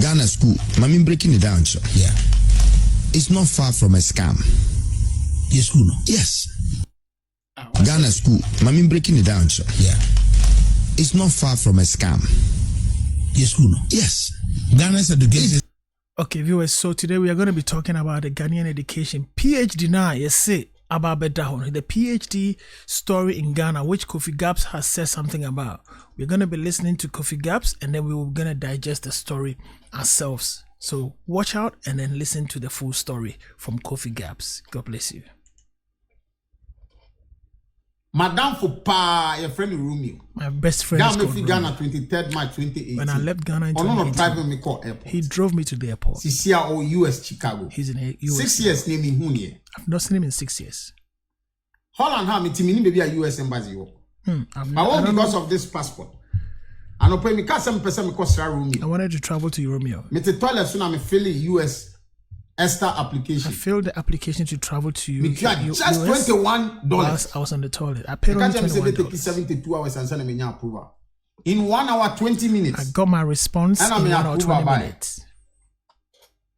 Ghana school, I'm breaking it down, sir. Yeah. It's not far from a scam. Your school, no? Yes. Ghana school, I'm breaking it down, sir. Yeah. It's not far from a scam. Your school, no? Yes. Ghana's education. Okay, viewers, so today we are going to be talking about the Ghanaian education. PhD now, yes, say, about the PhD story in Ghana, which Kofi Gabs has said something about. We're going to be listening to Kofi Gabs and then we're going to digest the story ourselves. So watch out and then listen to the full story from Kofi Gabs. God bless you. Madame Fupa, your friend Romeo. My best friend is called Ghana, 23rd March 2018. When I left Ghana in driving 2018, me call airport. he drove me to the airport. CCR or US Chicago. He's in the US. 6 years name him here. I've not seen him in 6 years. Holland ha me timini maybe a US embassy. I Because of this passport. I know pay me ka some person me cost Romeo. I wanted to travel to Romeo. Me te toilet soon I'm filling US ESTA application. I filled the application to travel to you. Just $21. I was on the toilet. I paid only $21. 72 hours and send me approval. In 1 hour 20 minutes. I got my response in 1 hour 20 minutes.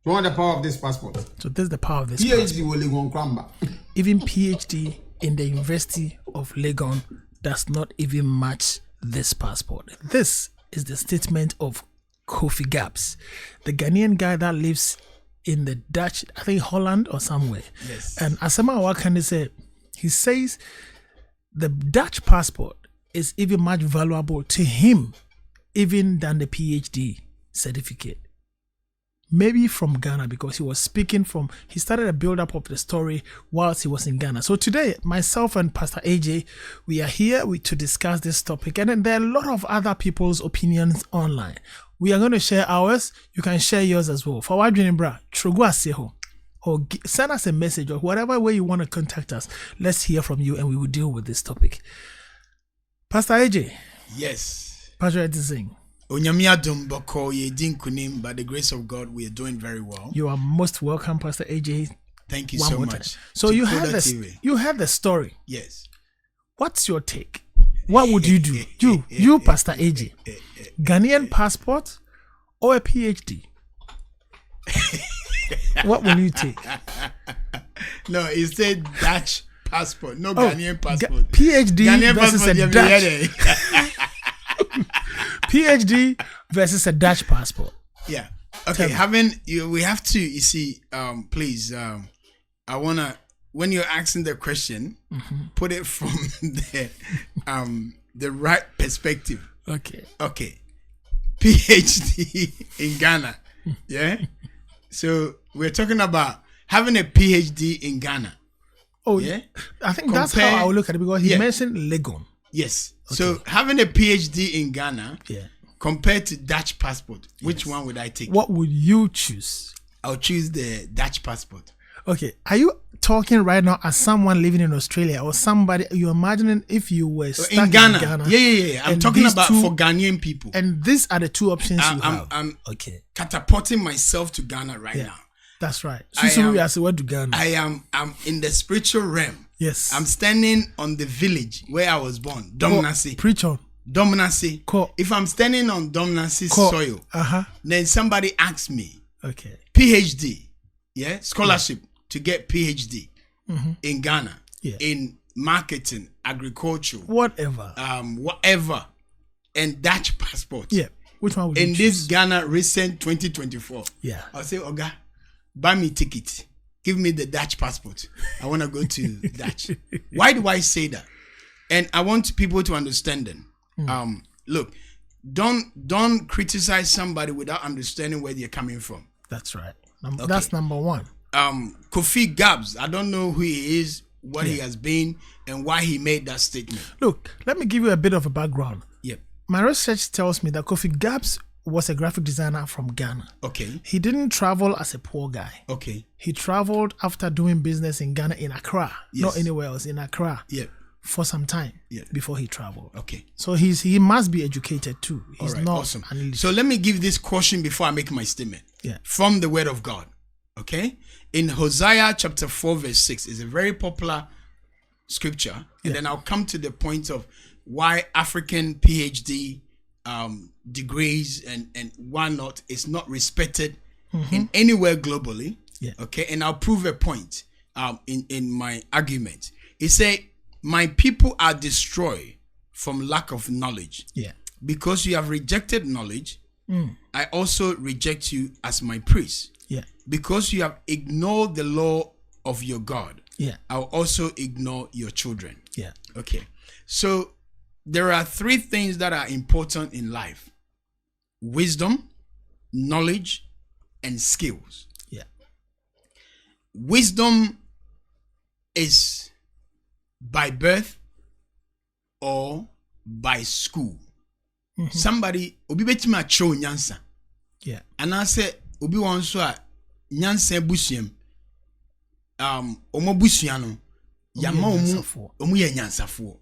You want the power of this passport? So this is the power of this PhD will Legon Kramba. Even PhD in the University of Legon does not even match this passport. This is the statement of Kofi Gabs, the Ghanaian guy that lives in the Dutch, I think Holland or somewhere. Yes. And Asama Wakande said, he says the Dutch passport is even much valuable to him even than the PhD certificate. Maybe from Ghana, because he was speaking he started a build-up of the story whilst he was in Ghana. So today, myself and Pastor AJ, we are here to discuss this topic. And then there are a lot of other people's opinions online. We are going to share ours. You can share yours as well. For what dream, bra, or send us a message or whatever way you want to contact us. Let's hear from you and we will deal with this topic. Pastor AJ. Yes. Pastor AJ sing. By the grace of God, we are doing very well. You are most welcome, Pastor AJ. Thank you so much. So you heard the story. Yes. What's your take? What would you do? You, Pastor AJ. Ghanaian passport or a PhD? What will you take? No, he said Dutch passport, no Ghanaian passport. PhD Ghanaian versus passport, a Dutch. PhD versus a Dutch passport. Yeah. Okay. We have to. You see, please. I wanna. When you're asking the question, put it from the right perspective. Okay. Okay. PhD in Ghana. Yeah. So we're talking about having a PhD in Ghana. Oh yeah. I think that's how I would look at it, because he mentioned Legon. Yes. Okay. So having a PhD in Ghana, compared to Dutch passport, which one would I take? What would you choose? I'll choose the Dutch passport. Okay. Are you talking right now as someone living in Australia or somebody you're imagining if you were stuck in Ghana? Yeah. I'm talking about for Ghanaian people. And these are the two options you have. I'm catapulting myself to Ghana right now. That's right. I'm in the spiritual realm. Yes. I'm standing on the village where I was born. Domnasi. Preach on. Domnasi. If I'm standing on Domnasi soil, then somebody asks me, PhD, scholarship to get PhD in Ghana, in marketing, agriculture, whatever, and Dutch passport. Yeah. Which one would you choose? In this Ghana recent 2024. Yeah. I'll say, Oga, buy me ticket. Give me the Dutch passport. I want to go to Dutch. Why do I say that? And I want people to understand them. Look, don't criticize somebody without understanding where they're coming from. That's right. That's number one. Kofi Gabs, I don't know who he is, what he has been, and why he made that statement. Look, let me give you a bit of a background. Yep. My research tells me that Kofi Gabs was a graphic designer from Ghana. Okay. He didn't travel as a poor guy. Okay. He traveled after doing business in Ghana, in Accra, not anywhere else, in Accra. Yeah. For some time before he traveled. Okay. So he must be educated too. He's not awesome. an So let me give this caution before I make my statement. Yeah. From the word of God. Okay. In Hosea chapter 4 verse 6 is a very popular scripture. And then I'll come to the point of why African PhD degrees and whatnot is not respected in anywhere globally. Yeah. Okay, and I'll prove a point in my argument. He say, my people are destroyed from lack of knowledge. Yeah. Because you have rejected knowledge, I also reject you as my priest. Yeah. Because you have ignored the law of your God, Yeah. I'll also ignore your children. Yeah. Okay. So there are three things that are important in life: wisdom, knowledge, and skills. Yeah. Wisdom is by birth or by school. Somebody obi betimi acho nyansa. Yeah. And I say obi won so a nyansa busuam omo busua no yama omo ye nyansafo.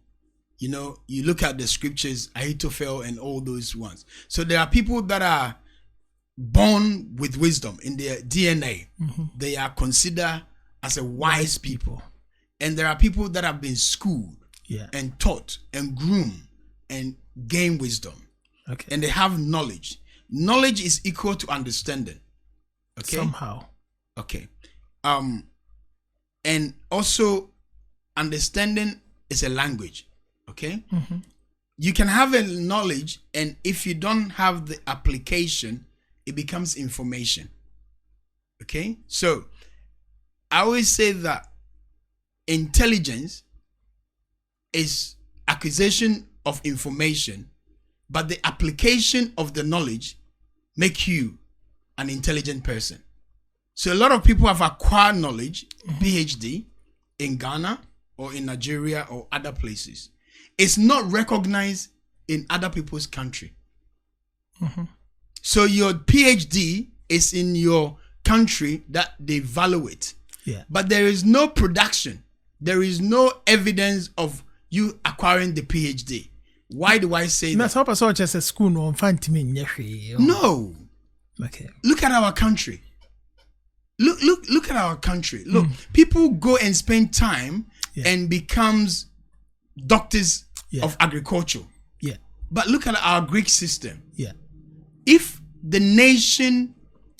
You know, you look at the scriptures, Ahithophel and all those ones. So there are people that are born with wisdom in their DNA. They are considered as a wise people. And there are people that have been schooled and taught and groomed and gained wisdom. Okay. And they have knowledge. Knowledge is equal to understanding. Okay. Somehow. Okay. And also understanding is a language. Okay. You can have a knowledge, and if you don't have the application, it becomes information. Okay. So I always say that intelligence is acquisition of information, but the application of the knowledge make you an intelligent person. So a lot of people have acquired knowledge, PhD, in Ghana or in Nigeria or other places. It's not recognized in other people's country. So your PhD is in your country that they value it. Yeah. But there is no production. There is no evidence of you acquiring the PhD. Why do I say that? That's how just a school no find me in No. Okay. Look at our country. Look at our country. Look, people go and spend time and becomes doctors of agriculture. Yeah. But look at our Greek system. Yeah. If the nation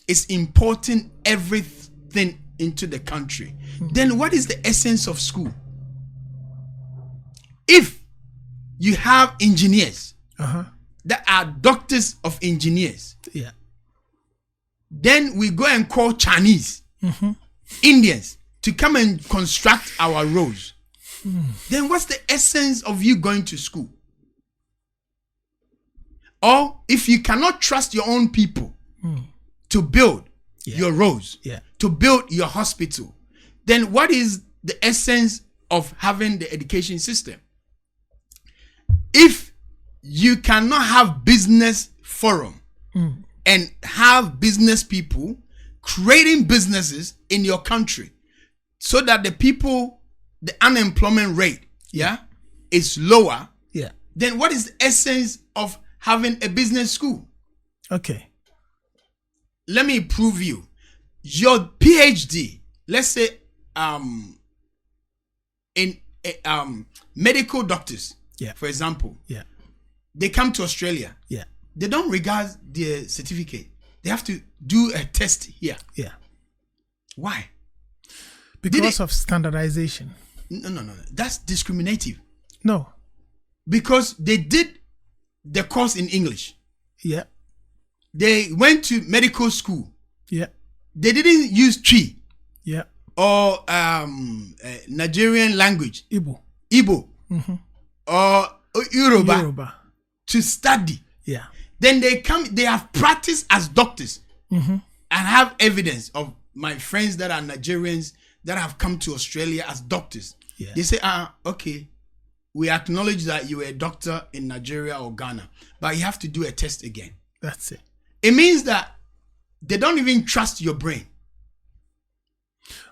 is importing everything into the country, then what is the essence of school? If you have engineers that are doctors of engineers, Yeah. then we go and call Chinese, Indians to come and construct our roads. Then what's the essence of you going to school? Or if you cannot trust your own people to build your roads, to build your hospital, then what is the essence of having the education system? If you cannot have business forum and have business people creating businesses in your country so that the people, the unemployment rate is lower, then what is the essence of having a business school? Okay. Let me prove you. Your PhD, let's say in medical doctors, for example, they come to Australia. They don't regard their certificate. They have to do a test here. Why? Because of standardization. No. That's discriminative. No. Because they did the course in English. Yeah. They went to medical school. Yeah. They didn't use Twi. Yeah. Or Nigerian language. Igbo. Or Yoruba. To study. Yeah. Then they have practiced as doctors and have evidence of my friends that are Nigerians that have come to Australia as doctors. They say, okay, we acknowledge that you were a doctor in Nigeria or Ghana, but you have to do a test again. That's it. It means that they don't even trust your brain.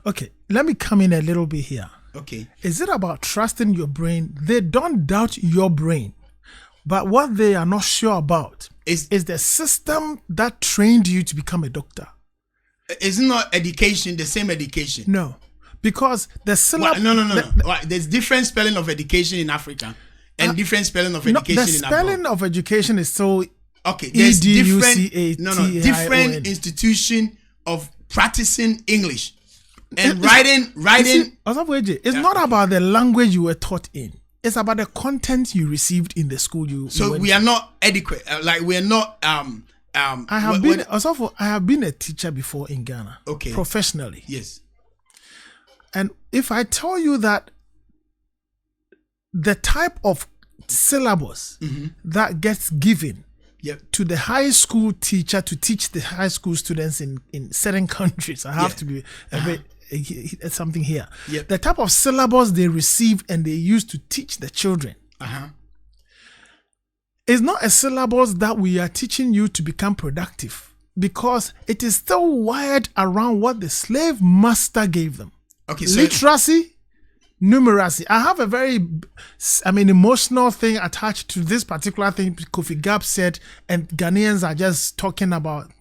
Okay, let me come in a little bit here. Okay. Is it about trusting your brain? They don't doubt your brain. But what they are not sure about is the system that trained you to become a doctor. Is not education the same education? No. Because the syllabus... No. There's different spelling of education in Africa. and different spelling of No, education the in spelling abroad. of education is so Okay, there's different EDUCATION. different institution of practicing English and You writing. see, Osafo, it's not about the language you were taught in. It's about the content you received in the school you. So went we to. are not adequate. Like we are not. I have been a teacher before in Ghana. Okay. Professionally. Yes. And if I tell you that the type of syllabus that gets given Yep. to the high school teacher to teach the high school students in certain countries, I have to be a bit something here. Yep. The type of syllabus they receive and they use to teach the children is not a syllabus that we are teaching you to become productive, because it is still wired around what the slave master gave them. Okay. So Literacy, numeracy. I have a very, emotional thing attached to this particular thing Kofi Gabs said, and Ghanaians are just talking about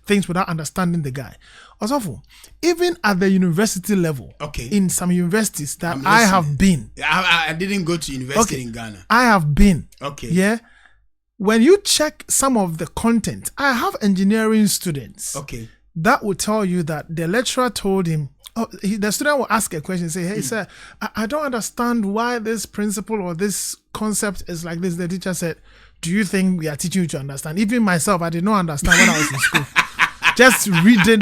things without understanding the guy. Also, even at the university level, in some universities that I have been. I didn't go to university in Ghana. I have been. Okay. Yeah. When you check some of the content, I have engineering students. Okay. That will tell you that the lecturer told him, the student will ask a question, say, hey, sir, I don't understand why this principle or this concept is like this. The teacher said, do you think we are teaching you to understand? Even myself, I did not understand when I was in school. Just reading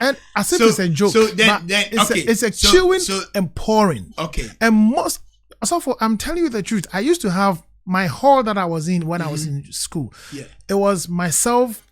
and as if it's a joke. So then it's a chewing and pouring. Okay. And I'm telling you the truth. I used to have my hall that I was in when I was in school. Yeah. It was myself,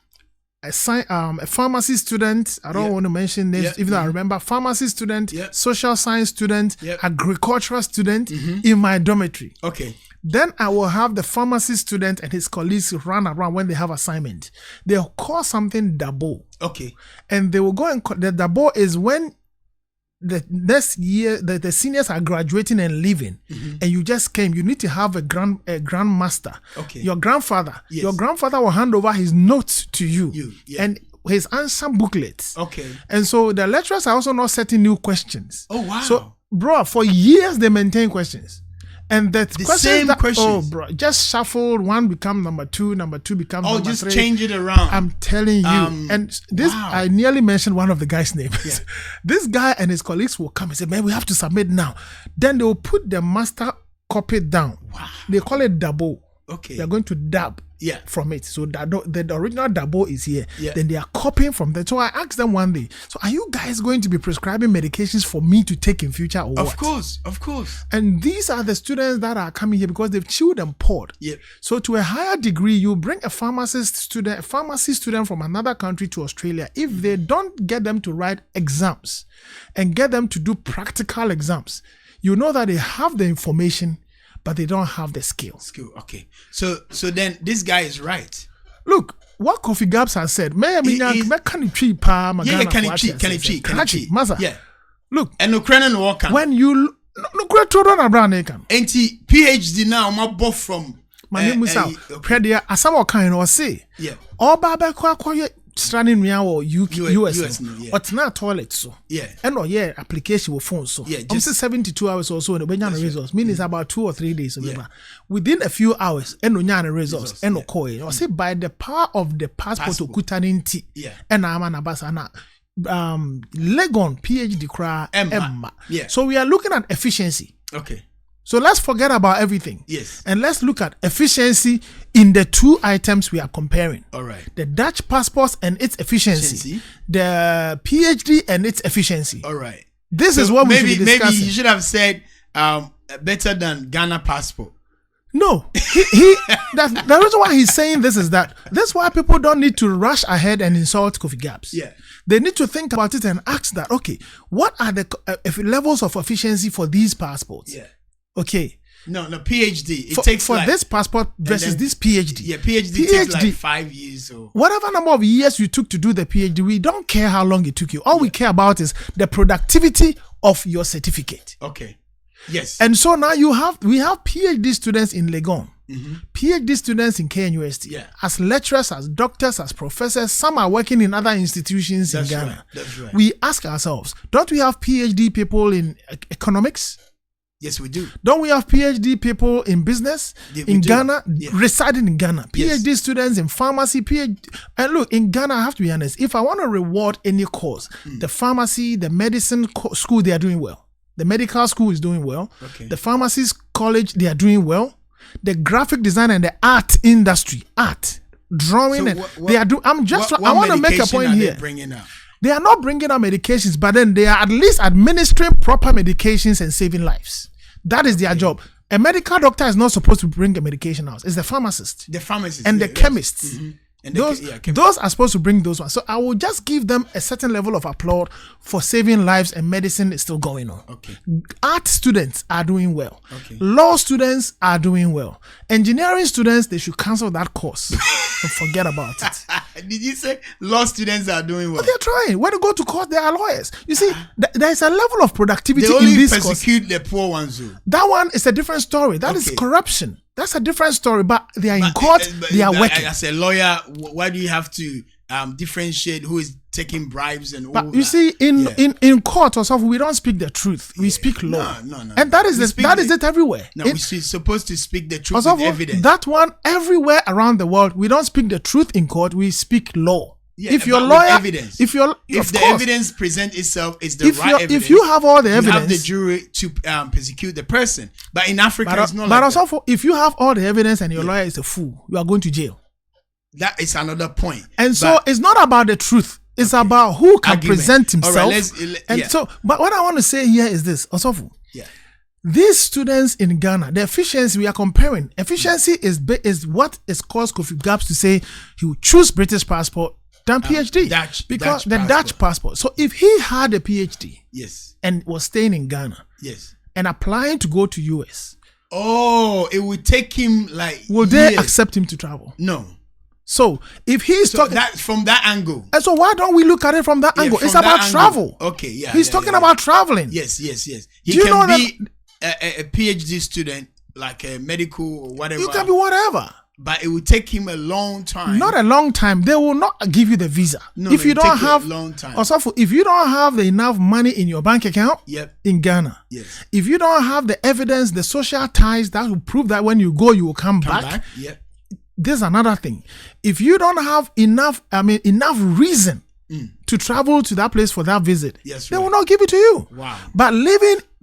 a pharmacy student. I don't want to mention names, even though I remember. Pharmacy student, social science student, agricultural student in my dormitory. Okay. Then I will have the pharmacy student and his colleagues run around when they have assignment. They'll call something dabo. Okay. And they will go and the dabo is when the next year the seniors are graduating and leaving, and you just came. You need to have a grandmaster. Okay. Your grandfather will hand over his notes to you. And his answer booklets. Okay. And so the lecturers are also not setting new questions. Oh wow. So bro, for years they maintain questions. And the same questions. Oh, bro, just shuffled. One become number two become number just three. Change it around. I'm telling you. And this, I nearly mentioned one of the guys' names. Yeah. This guy and his colleagues will come and say, man, we have to submit now. Then they will put the master copy down. Wow. They call it dabo. Okay. They're going to dab from it. So the original dabo is here. Yeah. Then they are copying from that. So I asked them one day, so are you guys going to be prescribing medications for me to take in future or what? Of course. And these are the students that are coming here because they've chewed and poured. Yeah. So to a higher degree, you bring a pharmacy student from another country to Australia. If they don't get them to write exams and get them to do practical exams, you know that they have the information, but they don't have the skill. Okay. So then this guy is right. Look, what Kofi Gabs has said. Can Look. And no walk. When you no children are brand can. PhD now, my both from my name is out. Predia asamo kind or say. Yeah. All baba kwa standing near or US but not toilet so. Yeah. And application with phone so. Yeah. Just 72 hours or so and when results. Meaning it's about 2 or 3 days. Within a few hours and no results and no coin. Or say by the power of the passport to Kutaninti. Yeah. And Amanabasana. Legon PhD cry Emma. Yeah. So we are looking at efficiency. Okay. So let's forget about everything. Yes. And let's look at efficiency in the two items we are comparing. All right. The Dutch passports and its efficiency. The PhD and its efficiency. All right. This is what we should be discussing. Maybe you should have said better than Ghana passport. No. That's the reason why he's saying this is that's why people don't need to rush ahead and insult Kofi Gabs. Yeah. They need to think about it and ask that, okay, what are the levels of efficiency for these passports? Yeah. Okay. No, PhD. It takes for this passport versus this PhD. Yeah, PhD takes like 5 years or whatever number of years you took to do the PhD. We don't care how long it took you. All we care about is the productivity of your certificate. Okay. Yes. And so now we have PhD students in Legon, PhD students in KNUST, as lecturers, as doctors, as professors. Some are working in other institutions in Ghana. That's right. We ask ourselves, don't we have PhD people in economics? Yes, we do. Don't we have PhD people in business Yeah, we in do. Ghana, Yeah. residing in Ghana? Yes. PhD students in pharmacy, and look, in Ghana, I have to be honest, if I want to reward any course, the pharmacy, the medicine school, they are doing well. The medical school is doing well. Okay. The pharmacy college, they are doing well. The graphic design and the art industry, drawing, So and what- they are doing. I want to make a point here. Bringing up? They are not bringing out medications, but then they are at least administering proper medications and saving lives. That is their job. A medical doctor is not supposed to bring a medication out. It's the pharmacist The pharmacists and the yes. chemists. And Those are supposed to bring those ones. So I will just give them a certain level of applause for saving lives, and medicine is still going on. Okay. Art students are doing well. Okay. Law students are doing well. Engineering students, they should cancel that course and forget about it. Did you say law students are doing well? They're trying. When they go to court, they are lawyers. You see, there's a level of productivity They in only this course. persecute the poor ones. Though. That one is a different story. That is Okay. corruption. That's a different story. But they are in court. They are working. As a lawyer, why do you have to differentiate who is taking bribes and all But you that? see, in court or something, we don't speak the truth. We speak law. No. And that is We speak is it everywhere. No, we're supposed to speak the truth Also, with evidence. that one everywhere around the world, we don't speak the truth in court. We speak law. Yeah, if you're but with lawyer, evidence. if the evidence presents itself is the right evidence, if you have all the you evidence, have the jury to persecute the person. But in Africa, it's not but like also if you have all the evidence and your lawyer is a fool, you are going to jail. that is another point. And so it's not about the truth. It's about who can Argument. present himself. All right, and so, but what I want to say here is this, Osofu. Yeah. These students in Ghana, the efficiency we are comparing, efficiency is what is caused Kofi Gabs to say he will choose British passport than PhD. Because the Dutch passport. So if he had a PhD Yes. and was staying in Ghana Yes. and applying to go to US, Oh, it would take him like. will they years. accept him to travel? No. So if he's So talking that from that angle. and so why don't we look at it from that angle? from It's that about angle. travel. Okay, yeah. He's yeah, talking yeah. about traveling. Yes. He Do you know can be a PhD student, like a medical or whatever. You can be whatever. But it would take him a long time. Not a long time. They will not give you the visa. No, if you it will don't take you a have long time. Also, if you don't have enough money in your bank account Yep. in Ghana, Yes. if you don't have the evidence, the social ties that will prove that when you go, you will come Come back. back. Yep. There's another thing. If you don't have enough reason to travel to that place for that visit, Yes, they right. will not give it to you. Wow. But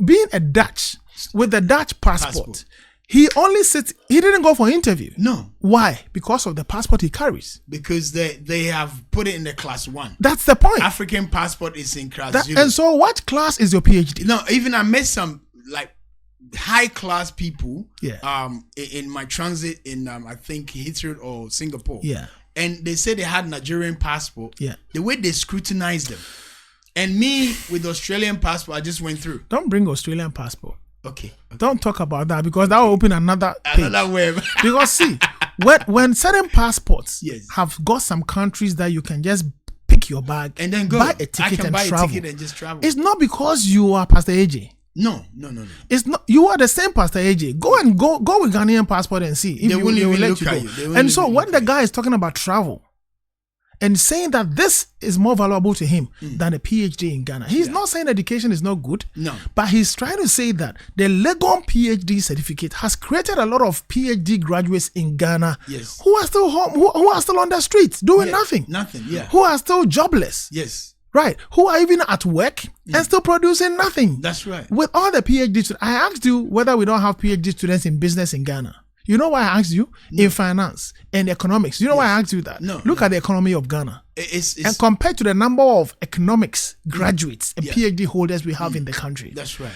being a Dutch with the Dutch passport. He didn't go for interview. No. Why? Because of the passport he carries. Because they have put it in the class 1. That's the point. African passport is in class 0. And so what class is your PhD? No, even I met some like high class people. Yeah. In my transit in I think Heathrow or Singapore. Yeah. And they said they had Nigerian passport. Yeah. The way they scrutinized them, and me with Australian passport, I just went through. Don't bring Australian passport. Okay. Don't talk about that because that will open another page. Another web. Because see, when certain passports Yes. have got some countries that you can just pick your bag And then go. buy a ticket I can and buy travel. a ticket and just travel. It's not because you are Pastor AJ. No. It's not. You are the same Pastor AJ. Go with Ghanaian passport and see if They won't even let look you at go. you. They won't And so even when look the at guy is talking about travel and saying that this is more valuable to him than a PhD in Ghana, he's not saying education is not good. No. But he's trying to say that the Legon PhD certificate has created a lot of PhD graduates in Ghana Yes. who are still home, who are still on the streets doing Yeah, nothing. Nothing. Yeah. Who are still jobless. Yes. Right. Who are even at work and still producing nothing. That's right. With all the PhD students, I asked you whether we don't have PhD students in business in Ghana. You know why I asked you? In finance and economics. You know why I asked you that? No, Look at the economy of Ghana. It's And compared to the number of economics graduates and Yeah. PhD holders we have in the country. that's right.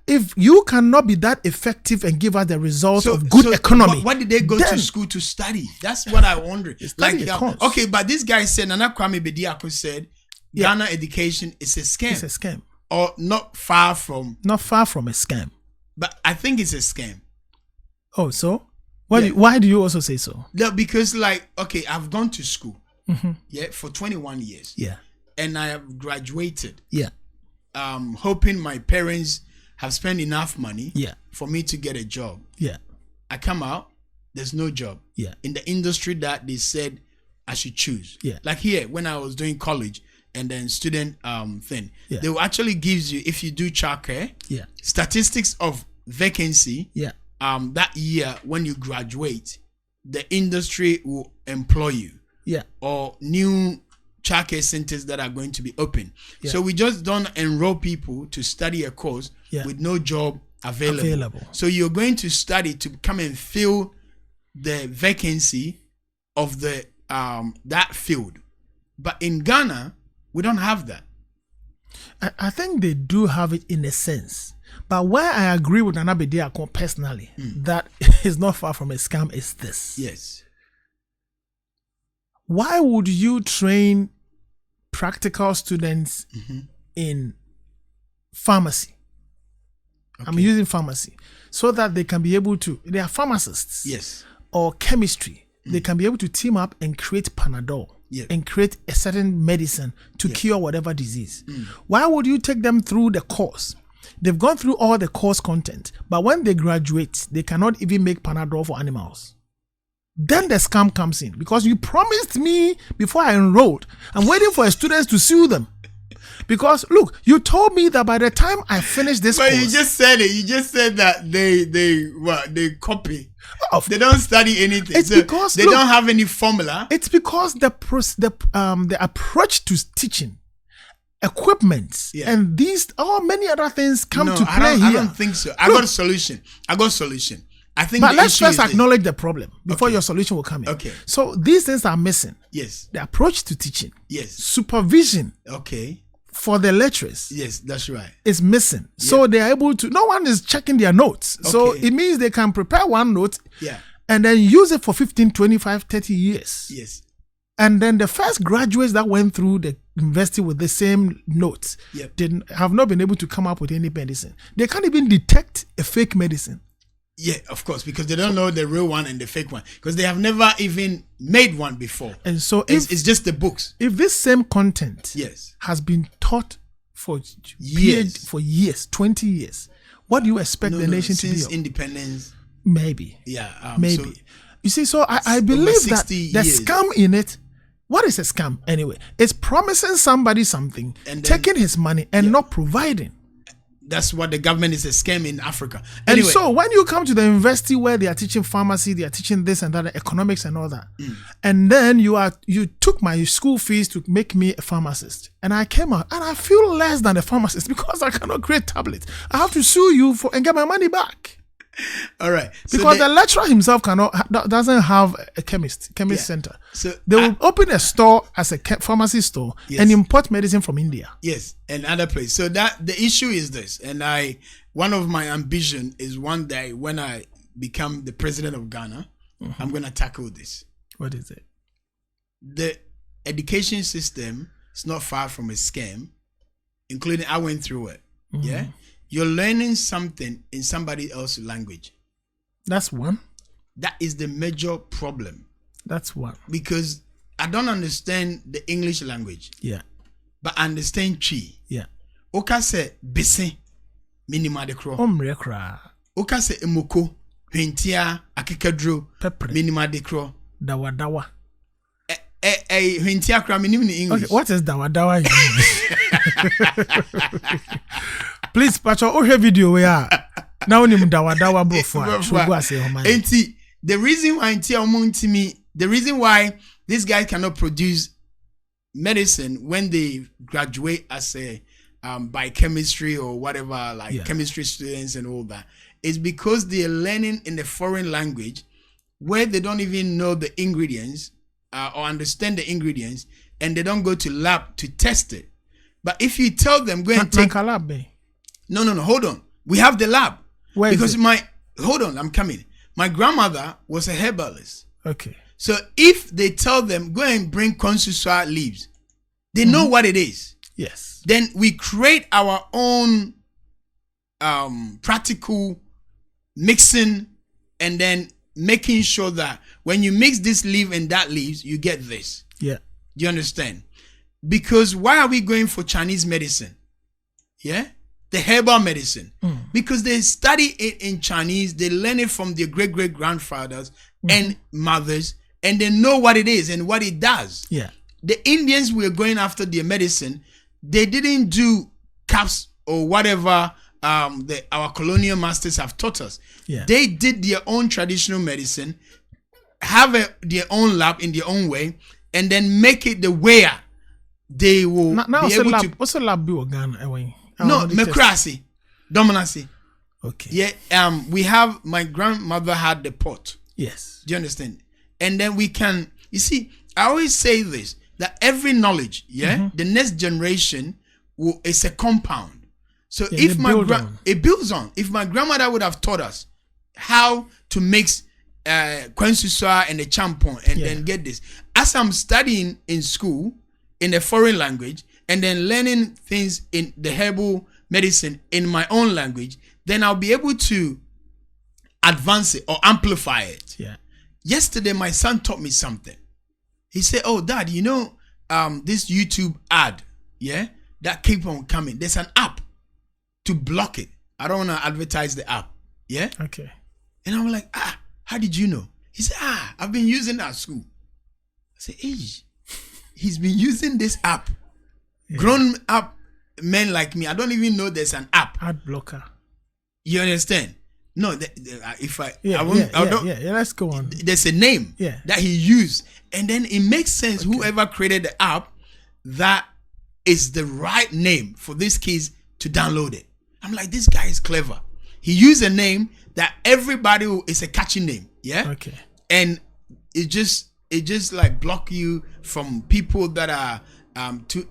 If you cannot be that effective and give us the results of good economy. What did they go to school to study? That's what I wonder. study accounts. Okay, but this guy said, Nana Kwame Bediako said, Ghana education is a scam. It's a scam. Or not far from, Not far from a scam. but I think it's a scam. Oh, so? Why do you also say so? No, because okay, I've gone to school, for 21 years. Yeah. And I have graduated, Yeah. hoping my parents have spent enough money Yeah. for me to get a job. Yeah. I come out, there's no job. Yeah. In the industry that they said I should choose. Yeah. Like here, when I was doing college, and then student thing. Yeah. They will actually gives you, if you do childcare, Yeah. statistics of vacancy. Yeah. That year when you graduate, the industry will employ you. Yeah. Or new childcare centers that are going to be open. Yeah. So we just don't enroll people to study a course with no job available. So you're going to study to come and fill the vacancy of the that field. But in Ghana, we don't have that. I think they do have it in a sense. But where I agree with Anabede Akon personally, that is not far from a scam, is this. Yes. Why would you train practical students in pharmacy? Okay. I'm using pharmacy so that they can be able to, they are pharmacists. Yes. Or chemistry. They can be able to team up and create Panadol and create a certain medicine to cure whatever disease. Why would you take them through the course? They've gone through all the course content, but when they graduate, they cannot even make Panadol for animals. Then the scam comes in because you promised me before I enrolled. I'm waiting for students to sue them. Because look, you told me that by the time I finish this course, you just said it. You just said that they copy. They don't study anything. It's because they don't have any formula. It's because the approach to teaching, equipment, and these many other things come to play here. I don't think so. I got a solution. I think. But let's first acknowledge the problem before your solution will come in. Okay. So these things are missing. Yes. The approach to teaching. Yes. Supervision. Okay. For the lecturers. Yes, that's right. Is missing. Yeah. So they are able to, no one is checking their notes. Okay. So it means they can prepare one note and then use it for 15, 25, 30 years. Yes. And then the first graduates that went through the university with the same notes have not been able to come up with any medicine. They can't even detect a fake medicine. Yeah, of course, because they don't know the real one and the fake one, because they have never even made one before. And so it's just the books. If this same content has been taught for years, 20 years, what do you expect the nation to be? Since independence. Maybe. Yeah. Maybe. So you see, so I believe that the scam in it, what is a scam anyway? It's promising somebody something, and then, taking his money and not providing. That's what the government is a scam in Africa. Anyway. And so when you come to the university where they are teaching pharmacy, they are teaching this and that, economics and all that, and then you took my school fees to make me a pharmacist, and I came out and I feel less than a pharmacist because I cannot create tablets. I have to sue you and get my money back. All right, because the lecturer himself doesn't have a chemist center. So they will open a store as a pharmacy store and import medicine from India. Yes, and other place. So that the issue is this, and one of my ambition is one day when I become the president of Ghana, I'm going to tackle this. What is it? The education system is not far from a scam, including I went through it. Yeah. You're learning something in somebody else's language. That's one. That is the major problem. That's one. Because I don't understand the English language. Yeah. But I understand Chi. Yeah. Oka se bese minima de kro. Omrekra. Oka se emoko hwentia akekadro minima de kro. Dawa. Hwentia kra minim in English. Okay, what is dawa? Please, Pacho, oh, video we are now. Dawa bro for the reason why these guys cannot produce medicine when they graduate as a biochemistry or whatever, like chemistry students and all that, is because they are learning in a foreign language where they don't even know the ingredients or understand the ingredients, and they don't go to lab to test it. But if you tell them go and take No, hold on. We have the lab. Where because hold on, I'm coming. My grandmother was a herbalist. Okay. So if they tell them go and bring consusua leaves, they know what it is. Yes. Then we create our own practical mixing, and then making sure that when you mix this leaf and that leaves, you get this. Yeah. Do you understand? Because why are we going for Chinese medicine? Yeah? The herbal medicine. Because they study it in Chinese, they learn it from their great-great-grandfathers and mothers, and they know what it is and what it does. Yeah. the Indians were going after their medicine, they didn't do caps or whatever our colonial masters have taught us. Yeah. They did their own traditional medicine, have their own lab in their own way, and then make it the way they will be able to. What's the lab do Ghana? No, Mekrasi, Dominancy. Okay. Yeah. We have, my grandmother had the pot. Yes. Do you understand? And then we can, you see, I always say this, that every knowledge, the next generation is a compound. So if it builds on. If my grandmother would have taught us how to mix kwensusua and the champon and then get this. As I'm studying in school in a foreign language and then learning things in the herbal medicine in my own language, then I'll be able to advance it or amplify it. Yeah. Yesterday, my son taught me something. He said, "Oh, Dad, you know this YouTube ad, that keep on coming. There's an app to block it. I don't want to advertise the app, Okay. And I'm like, how did you know? He said, I've been using that at school. I said, he's been using this app. Yeah. Grown up men like me, I don't even know there's an app. Ad blocker. You understand? No, let's go on. There's a name that he used, and then it makes sense. Okay. Whoever created the app, that is the right name for these kids to download it. I'm like, this guy is clever. He used a name that everybody is a catchy name, Okay. And it just like block you from people that are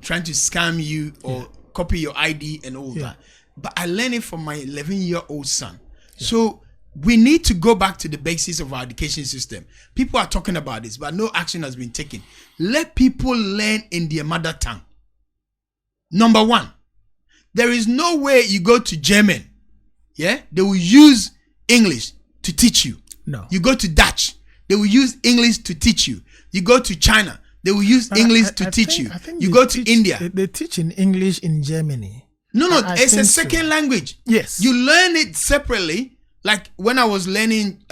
trying to scam you or copy your ID and all that. But I learned it from my 11-year-old son. So we need to go back to the basis of our education system. People are talking about this, but no action has been taken. Let people learn in their mother tongue. Number one, there is no way you go to German, they will use English to teach you. No. You go to Dutch, they will use English to teach you. You go to China, they will use English to teach you. You go to India. They teach in English in Germany. No, it's a second language. Yes. You learn it separately. Like when I was learning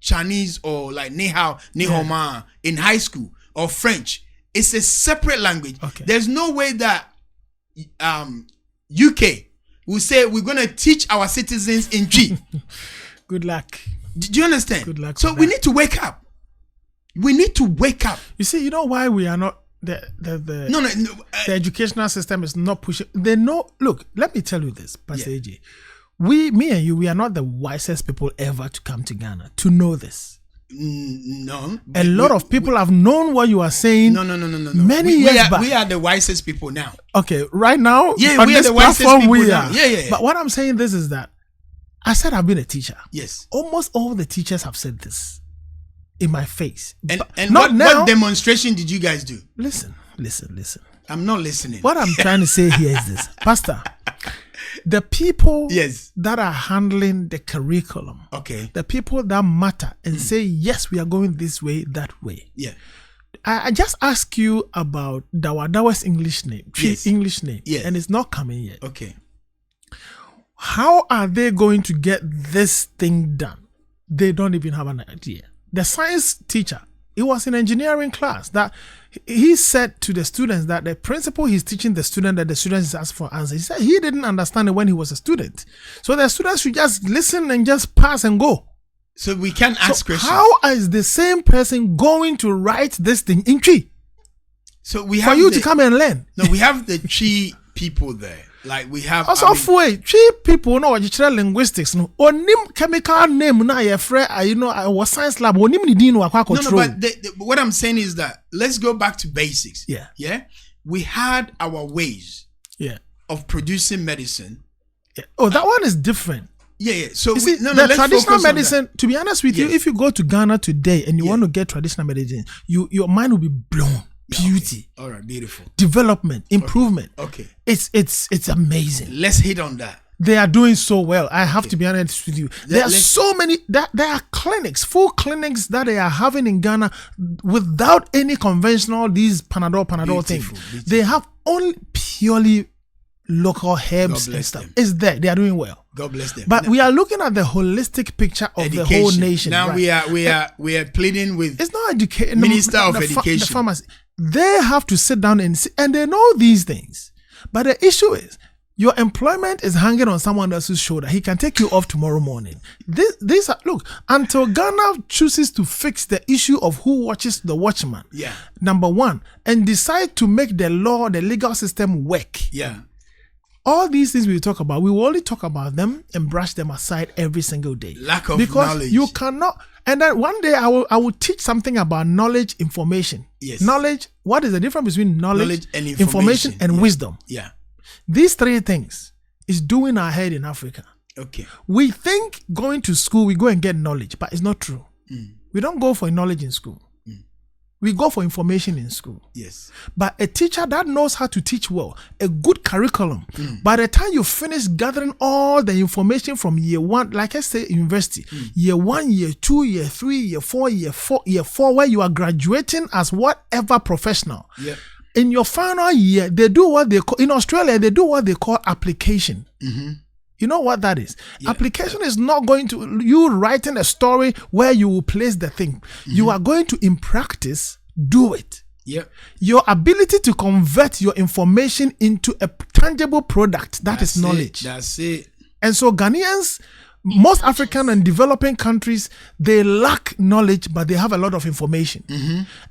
Chinese or like ni hao, ni hao ma in high school or French, it's a separate language. Okay. There's no way that UK will say we're going to teach our citizens in G. Good luck. Do you understand? Good luck. So we need to wake up. We need to wake up. You see, you know why we are not the educational system is not pushing. They know. Look, let me tell you this, Pastor AJ. Me and you, we are not the wisest people ever to come to Ghana to know this. No. A lot of people have known what you are saying. No. Many years back. We are the wisest people now. Okay, right now, on we are the wisest people now. Yeah. But what I'm saying this is that I said I've been a teacher. Yes. Almost all the teachers have said this in my face. And what demonstration did you guys do? Listen. I'm not listening. What I'm trying to say here is this, Pastor. The people that are handling the curriculum, the people that matter and say, yes, we are going this way, that way. Yeah. I just ask you about Dawadawa's English name, English name, and it's not coming yet. Okay. How are they going to get this thing done? They don't even have an idea. The science teacher, it was in engineering class that he said to the students that the principal he's teaching the student that the students asked for answers. He said he didn't understand it when he was a student. So the students should just listen and just pass and go. So we can ask questions. How is the same person going to write this thing in Tree? So we have for you to come and learn. No, we have the Tree people there. Like we have also Tree people no digital linguistics no onim chemical name na ye frɛ I was science lab onim ni din no akwa control. No, but what I'm saying is that let's go back to basics. Yeah. We had our ways of producing medicine. Yeah. Oh, that one is different. Yeah. So you see, the traditional medicine, to be honest with you, if you go to Ghana today and you want to get traditional medicine, your mind will be blown. Beauty. Okay. All right, beautiful. Development, improvement. Okay. It's amazing. Let's hit on that. They are doing so well. I have to be honest with you. There are so many there are clinics, full clinics that they are having in Ghana without any conventional these Panadol things. Beautiful. They have only purely local herbs and stuff. It's there. They are doing well. God bless them. But we are looking at the holistic picture of education. The whole nation. Now we are pleading with it's not education. Minister of Education. The pharmacy. they have to sit down and see, and they know these things. But the issue is, your employment is hanging on someone else's shoulder. He can take you off tomorrow morning. These are, look, until Ghana chooses to fix the issue of who watches the watchman. Yeah. Number one, and decide to make the law, the legal system work. Yeah. All these things we talk about, we will only talk about them and brush them aside every single day. Lack of because knowledge. You cannot. And then one day I will teach something about knowledge, information. Yes. Knowledge. What is the difference between knowledge and information and wisdom? Yeah. These three things is doing our head in Africa. Okay. We think going to school, we go and get knowledge, but it's not true. We don't go for knowledge in school. We go for information in school. Yes. But a teacher that knows how to teach well, a good curriculum, by the time you finish gathering all the information from year one, like I say, university, year 1, year 2, year 3, year 4, year 4, where you are graduating as whatever professional. Yeah. In your final year, they do what they call, in Australia, they do what they call application. You know what that is? Yeah. Application is not going to, you writing a story where you will place the thing. You are going to, in practice, do it. Yep. Your ability to convert your information into a tangible product, that's is knowledge. That's it. And so Ghanaians, most African and developing countries, they lack knowledge, but they have a lot of information.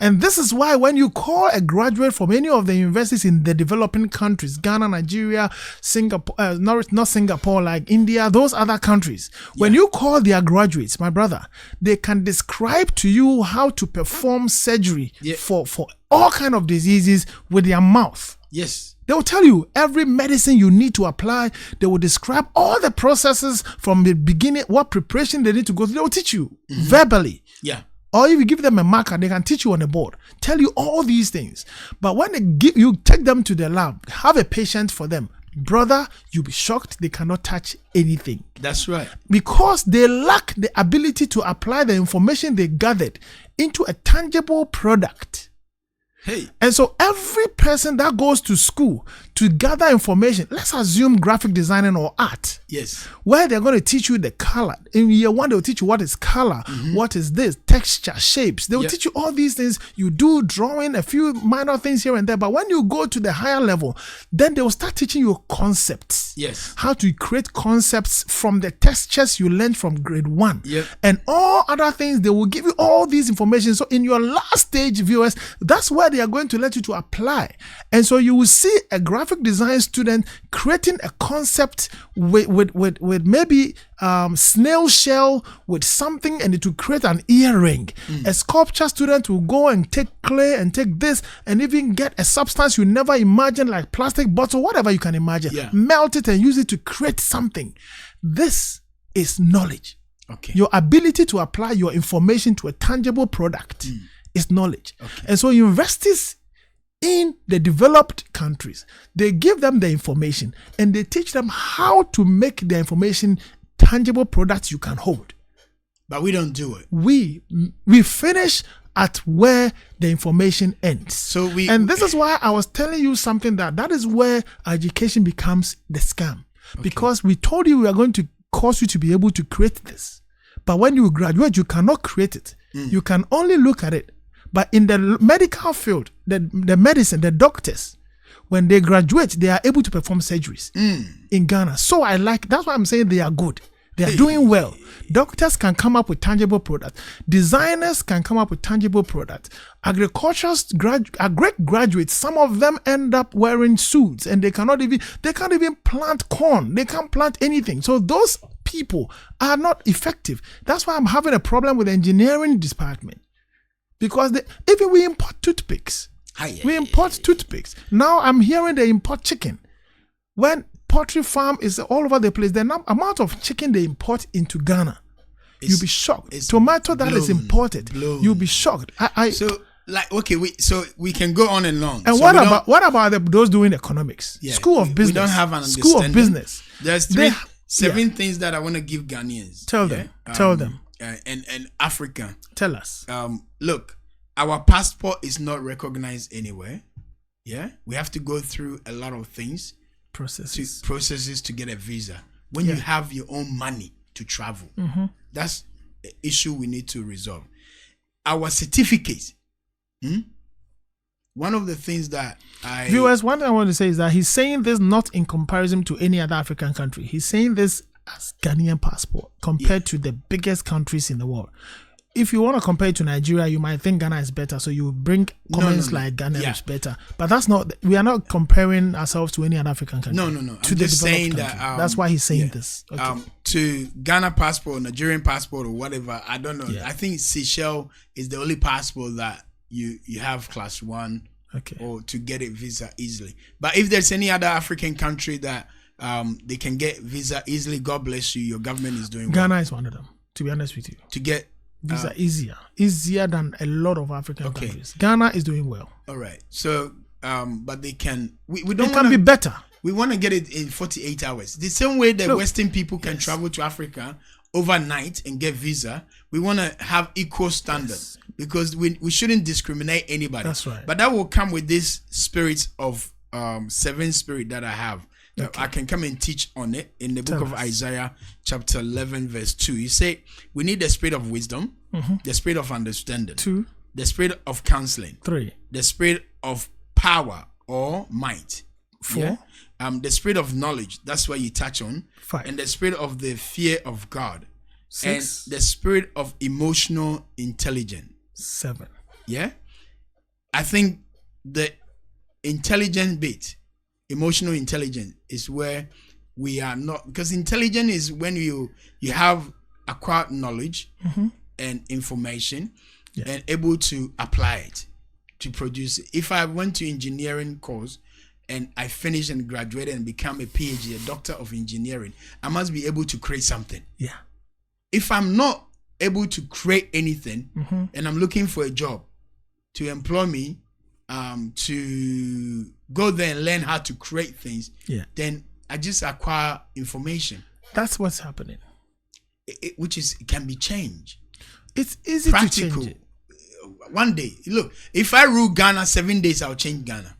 And this is why when you call a graduate from any of the universities in the developing countries, Ghana, Nigeria, Singapore, not Singapore, like India, those other countries, when you call their graduates, my brother, they can describe to you how to perform surgery for all kind of diseases with their mouth. Yes. They will tell you every medicine you need to apply. They will describe all the processes from the beginning, what preparation they need to go through. They will teach you verbally. Yeah. Or if you give them a marker, they can teach you on the board. Tell you all these things. But when they you take them to the lab, have a patient for them. Brother, you'll be shocked they cannot touch anything. That's right. Because they lack the ability to apply the information they gathered into a tangible product. Hey. And so every person that goes to school to gather information, let's assume graphic designing or art. Yes. Where they're going to teach you the color. In year 1, they'll teach you what is color, what is this, texture, shapes. They'll teach you all these things. You do drawing, a few minor things here and there. But when you go to the higher level, then they will start teaching you concepts. Yes. How to create concepts from the textures you learned from grade 1. Yep. And all other things, they will give you all these information. So in your last stage, viewers, that's where they are going to let you to apply. And so you will see a graphic design student creating a concept with maybe snail shell with something, and it will create an earring. A sculpture student will go and take clay and take this and even get a substance you never imagined, like plastic bottle, whatever you can imagine, melt it and use it to create something. This is knowledge. Okay. Your ability to apply your information to a tangible product is knowledge. Okay. And so universities in the developed countries, they give them the information and they teach them how to make the information tangible products you can hold. But we don't do it. We finish at where the information ends. So this is why I was telling you something that is where education becomes the scam. Okay. Because we told you we are going to cause you to be able to create this. But when you graduate, you cannot create it. You can only look at it. But in the medical field, the medicine, the doctors, when they graduate, they are able to perform surgeries in Ghana. So that's why I'm saying they are good. They are doing well. Doctors can come up with tangible products. Designers can come up with tangible products. Agriculture's great graduates, some of them end up wearing suits, and they can't even plant corn. They can't plant anything. So those people are not effective. That's why I'm having a problem with the engineering department. Because even we import toothpicks. Toothpicks. Now I'm hearing they import chicken. When poultry farm is all over the place, the amount of chicken they import into Ghana, you'll be shocked. Tomato that is imported, you'll be shocked. We can go on and on. And what about those doing economics? Yeah, School of Business. We don't have an understanding. School of Business. There's seven things that I want to give Ghanaians. Tell them. And Africa. Tell us. Look, our passport is not recognized anywhere. Yeah, we have to go through a lot of things, processes to get a visa. When you have your own money to travel, that's the issue we need to resolve. Our certificates, one of the things that Viewers, one thing I want to say is that he's saying this not in comparison to any other African country. He's saying this as Ghanaian passport compared to the biggest countries in the world. If you want to compare it to Nigeria, you might think Ghana is better, so you bring comments like Ghana is better. But that's not. We are not comparing ourselves to any other African country. No. I'm just saying that. That's why he's saying this. Okay. To Ghana passport, Nigerian passport, or whatever. I don't know. Yeah. I think Seychelles is the only passport that you have class 1. Okay. Or to get a visa easily. But if there's any other African country that they can get visa easily, God bless you. Your government is doing Ghana well. is one of them. To be honest with you, To get visa easier than a lot of African countries. Ghana is doing well. all right. So but they can. We It don't can wanna, be better. We want to get it in 48 hours. The same way the Western people can travel to Africa overnight and get visa, we want to have equal standards because we shouldn't discriminate anybody. That's right. But that will come with this spirit of 7 spirit that I have. Okay. I can come and teach on it in the book Tell of us. Isaiah chapter 11 verse 2. You say we need the spirit of wisdom, the spirit of understanding, 2, the spirit of counseling, 3, the spirit of power or might, 4, the spirit of knowledge, that's what you touch on, 5, and the spirit of the fear of God, 6, and the spirit of emotional intelligence. 7. Yeah, I think the intelligent bit, emotional intelligence, is where we are not, because intelligence is when you have acquired knowledge and information and able to apply it to produce it. If I went to engineering course and I finished and graduated and become a PhD, a doctor of engineering, I must be able to create something. Yeah. If I'm not able to create anything and I'm looking for a job to employ me, to go there and learn how to create things, then I just acquire information. That's what's happening. It can be changed. It's easy Practical. to change it. One day, look, if I rule Ghana 7 days, I'll change Ghana.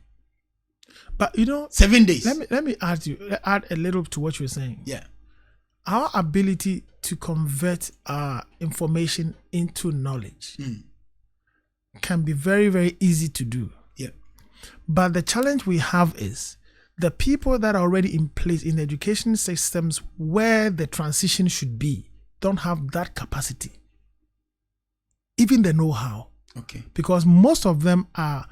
But 7 days. let me add a little to what you're saying. Yeah. Our ability to convert our information into knowledge can be very, very easy to do. Yeah. But the challenge we have is the people that are already in place in education systems where the transition should be don't have that capacity, even the know-how. Okay. Because most of them are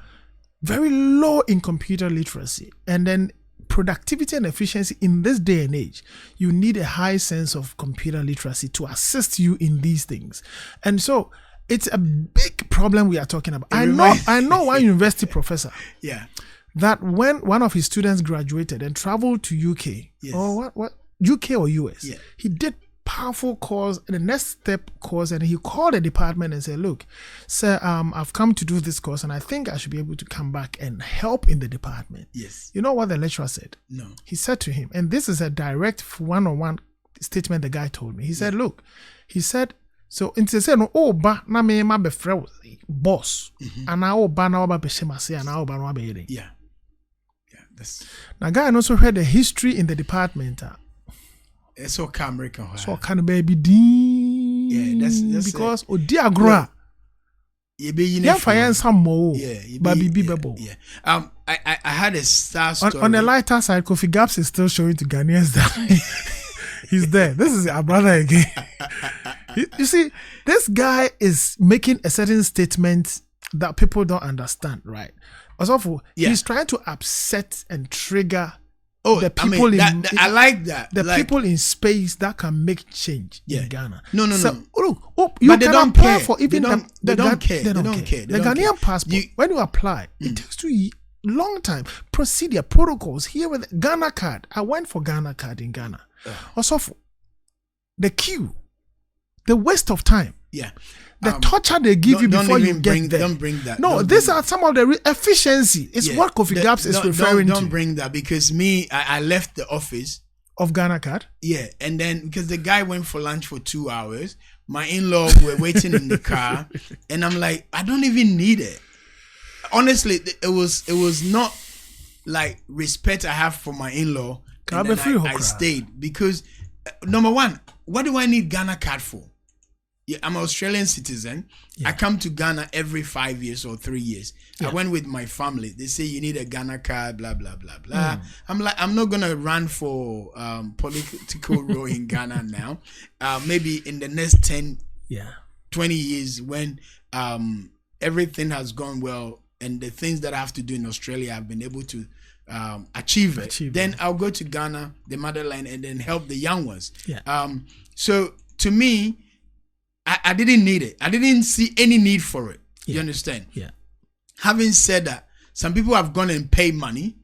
very low in computer literacy. And then productivity and efficiency in this day and age, you need a high sense of computer literacy to assist you in these things. And so it's a big problem we are talking about. I know one university professor that when one of his students graduated and traveled to UK or what UK or US, he did powerful course, the next step course, and he called the department and said, look, sir, I've come to do this course and I think I should be able to come back and help in the department. Yes. You know what the lecturer said? No. He said to him, and this is a direct one-on-one statement the guy told me. He said, look, he said, so instead say no, oh ba na me ma be frɛ boss and na oh ba na ba be shemase and na oh ba no ba yere. Yeah. That's na guy also heard the history in the department. It's so American. So kind of baby D. Yeah, that's because odi agro. Yeah, fire some more. Yeah, baby bebo. Yeah. I had a star story. On the lighter side, Kofi Gabs is still showing to Ghanaians that he's there. This is our brother again. You see, this guy is making a certain statement that people don't understand, right? Also, he's trying to upset and trigger the people I like that. The people in space that can make change in Ghana. No. Look, you but they can don't apply care. for even they don't care. The Ghanaian passport, when you apply, it takes you long time. Procedure, protocols. Here with Ghana card. I went for Ghana card in Ghana. Also, for the queue, the waste of time. Yeah. The torture they give you before you get there. Don't bring that. No, these are some of the efficiency. It's what Kofi Gabs is referring to. Don't bring that because I left the office of Ghana card. Yeah, and then because the guy went for lunch for 2 hours, my in-law were waiting in the car, and I'm like, I don't even need it. Honestly, it was not like respect I have for my in-law. I stayed because number one, what do I need Ghana card for? Yeah, I'm an Australian citizen. I come to Ghana every 5 years or 3 years. I went with my family. They say you need a Ghana card, blah blah blah blah. I'm like, I'm not gonna run for political role in Ghana now. Maybe in the next 10, 20 years when everything has gone well and the things that I have to do in Australia I've been able to achieve it. Then I'll go to Ghana, the motherland, and then help the young ones. So to me, I didn't need it. I didn't see any need for it. You understand? Having said that, some people have gone and paid money,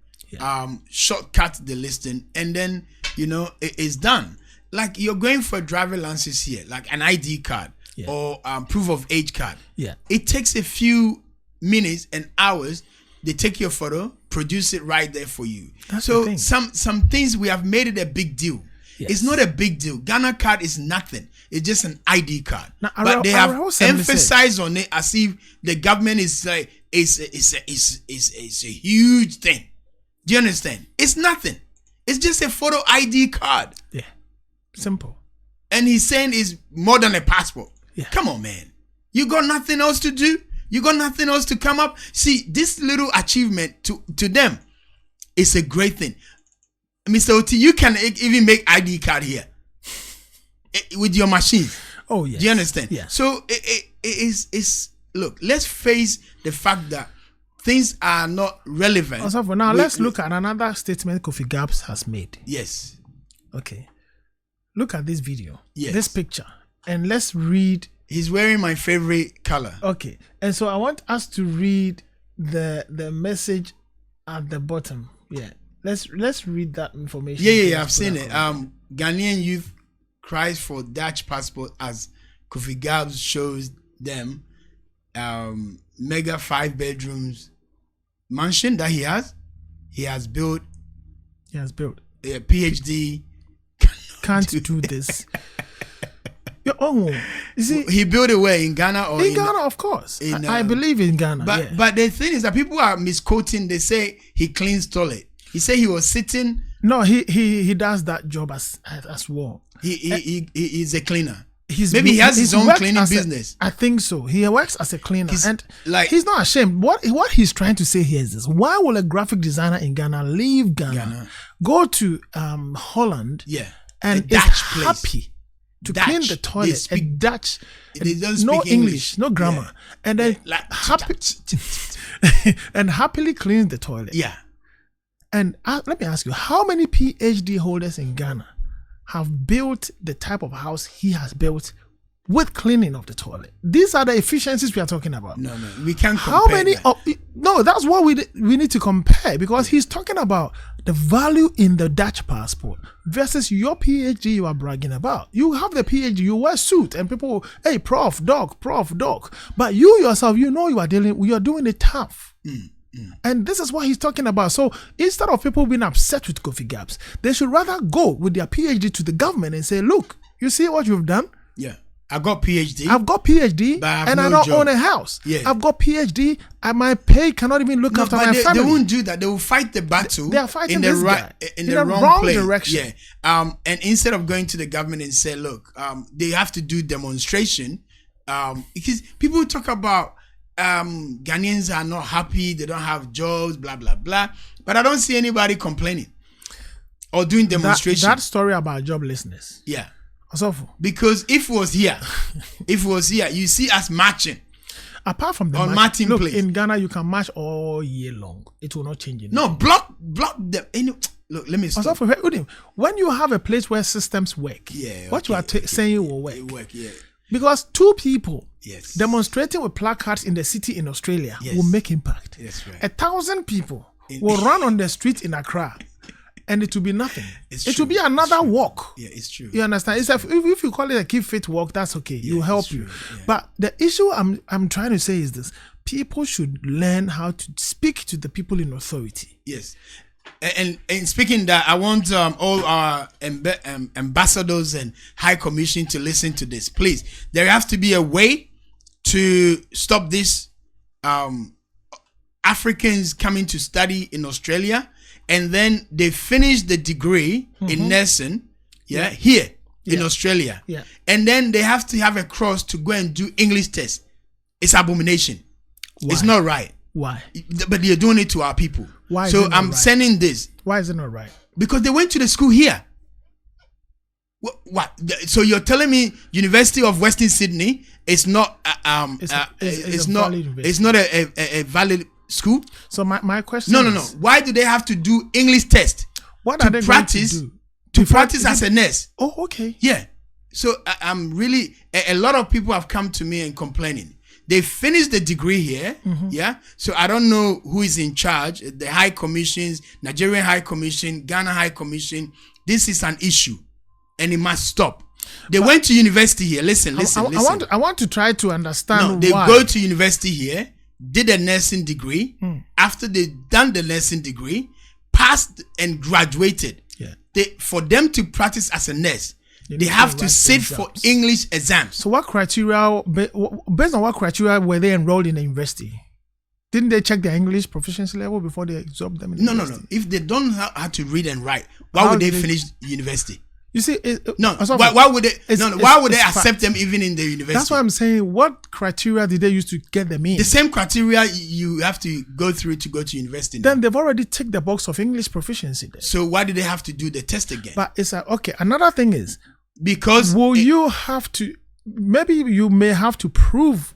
shortcut the listing, and then it's done. Like you're going for a driver license here, like an ID card or proof of age card. It takes a few minutes and hours. They take your photo, produce it right there for you. So some things we have made it a big deal. It's not a big deal. Ghana card is nothing. It's just an ID card. Now, but they have emphasized on it as if the government is like it's a huge thing. Do you understand? It's nothing. It's just a photo ID card. Simple. And he's saying it's more than a passport. Come on, man. You got nothing else to do? You got nothing else to come up? See, this little achievement to them is a great thing. Mr. Oti, you can even make ID card here with your machine. Oh, yes. Do you understand? So it's look, let's face the fact that things are not relevant. Also, for now, let's look at another statement Kofi Gabs has made. Yes. Okay. Look at this video. This picture. And let's read. He's wearing my favorite color. Okay. And so I want us to read the message at the bottom. Let's read that information. I've seen it. Ghanaian youth cries for Dutch passport as Kofi Gabs shows them mega 5 bedrooms mansion that he has built. He has built a PhD. Can't do this. You see, he built it where, in Ghana or in Ghana, of course. I believe in Ghana. But the thing is that people are misquoting. They say he cleans toilet. He said he was sitting. No, he does that job as well. He's a cleaner. Maybe he has his own cleaning business. I think so. He works as a cleaner, and he's not ashamed. What he's trying to say here is this: why will a graphic designer in Ghana leave Ghana, go to Holland, and is happy to clean the toilet? A Dutch, they don't no speak English, no grammar, and then happily cleans the toilet. And let me ask you, how many PhD holders in Ghana have built the type of house he has built with cleaning of the toilet? These are the efficiencies we are talking about. No, we can't compare. How many? No, that's what we need to compare, because he's talking about the value in the Dutch passport versus your PhD you are bragging about. You have the PhD, you wear suit, and people, hey, prof, doc. But you yourself, you are doing it tough. And this is what he's talking about. So instead of people being upset with Kofi Gabs, they should rather go with their PhD to the government and say, look, you see what you've done? I got PhD. I've got PhD, and I don't own a house. I've got PhD, and my pay cannot even look after my family. They won't do that. They will fight the battle. They are fighting in this the in the wrong direction. And instead of going to the government and say, look, they have to do demonstration, because people talk about Ghanaians are not happy, they don't have jobs, blah blah blah, but I don't see anybody complaining or doing demonstration. That story about joblessness, because if it was here, you see us marching. Apart from the on Martin look, Place in Ghana you can march all year long. It will not change anything. No, block them. Look, let me stop. When you have a place where systems work, what you are saying will work. It work, Because 2 people demonstrating with placards in the city in Australia will make impact. 1,000 people will run on the street in Accra, and it will be nothing. It will be another walk. It's true. You understand? It's if you call it a keep fit walk, that's okay. It will help you. But the issue I'm trying to say is this: people should learn how to speak to the people in authority. And speaking that, I want all our ambassadors and high commission to listen to this. Please, there has to be a way to stop this Africans coming to study in Australia, and then they finish the degree in nursing here. in Australia. Yeah. And then they have to have a cross to go and do English test. It's abomination. Why? It's not right. Why? But they're doing it to our people. Why is so it not I'm right? sending this. Why is it not right? Because they went to the school here. What? So you're telling me University of Western Sydney is not It's not a valid school? So my question No. is, Why do they have to do English test what to are they practice going to do? to practice as a nurse? Oh, okay. Yeah. So I'm really a lot of people have come to me and complaining. They finished the degree here. Yeah. So I don't know who is in charge. The High Commissions, Nigerian High Commission, Ghana High Commission. This is an issue, and it must stop. They went to university here. Listen. I want to try to understand No, they why. go to university here, did a nursing degree. After they done the nursing degree, passed and graduated. Yeah. For them to practice as a nurse, they need have to to write sit exams. for English exams. So what criteria, based on what criteria were they enrolled in the university? Didn't they check their English proficiency level before they absorbed them in the No. university? If they don't know how to read and write, why How would they do they- finish university? You see, No. also- Why would they? it's- Why would they it's accept fact. them even in the university? That's why I'm saying, what criteria did they use to get them in? The same criteria you have to go through to go to university. Now. Then they've already ticked the box of English proficiency there. So why do they have to do the test again? But it's okay. Another thing is, Because will you have to? Maybe you may have to prove.